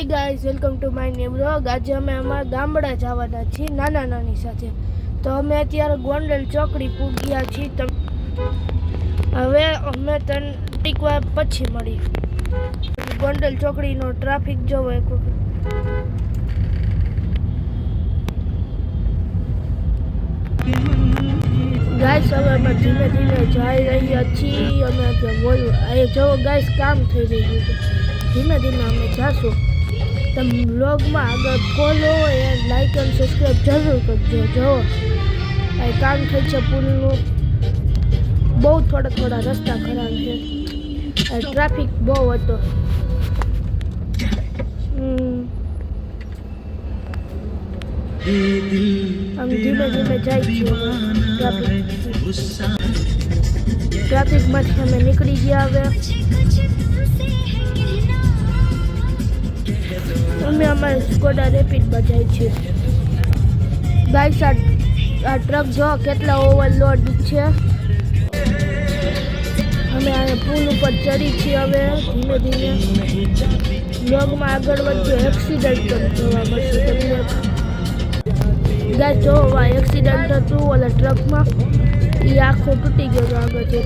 Hi guys, welcome to my new vlog. આજે અમે અમારા ગામડા જવાના છીએ નાના નાની સાથે। તો અમે અત્યારે ગોંડલ ચોકડી પૂગ્યા છીએ। હવે અમે થોડીક વાર પછી મળી। ગોંડલ ચોકડીનો ટ્રાફિક જોવો એક વખત। ગાઈસ હવે અમે ધીમે ધીમે જઈ રહ્યા છીએ। અમે ત્યાં બોલવું એ જો ગાઈસ કામ થઈ રહ્યું છે। ધીમે ધીમે અમે જાશું। તમે વ્લોગમાં આગળ follow and like and subscribe જરૂર કરજો। જો આ કામ થઈ છે પુલનું। બહુ થોડા રસ્તા ખરાબ છે। ટ્રાફિક બહુ હતો। આમ ધીમે ધીમે જાય છીએ। ટ્રાફિકમાંથી અમે નીકળી ગયા। હવે અમે અમારી સ્કોડા રેપિડમાં જાય છીએ। ગાઈસ આ ટ્રક જો કેટલા ઓવરલોડ છે। અમે આ પુલ ઉપર ચડી છીએ। હવે ધીમે ધીમે બ્લોગમાં આગળ વધજો। એક્સિડન્ટ પણ જોવા મળશે તમને। ગાઈસ જો આ એક્સિડન્ટ હતું ઓલા ટ્રકમાં, એ આખો તૂટી ગયો આગળથી।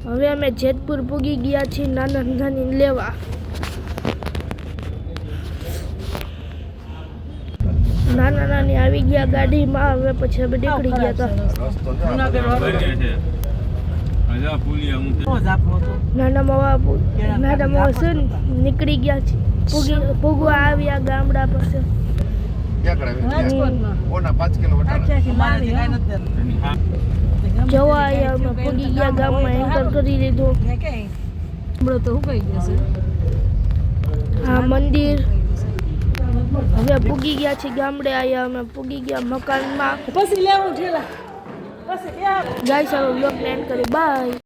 હવે અમે જેતપુર પૂગી ગયા છીએ નાના નાની લેવા। નાના નાની આવી ગયા ગાડીમાં। હવે પછી અમે નીકળી ગયા હતા। નાના માવા છે નીકળી ગયા છે। પૂગવા આવ્યા ગામડા પાસે। જવા આવ્યા અમે પૂગી ગયા ગામમાં। એન્ટર કરી લીધું। હા મંદિર। હવે પૂગી ગયા છે ગામડે આવ્યા અમે। પૂગી ગયા મકાનમાં। પછી લેવું છે ગાઈસ હવે વ્લોગ એન્ડ કરી બાય।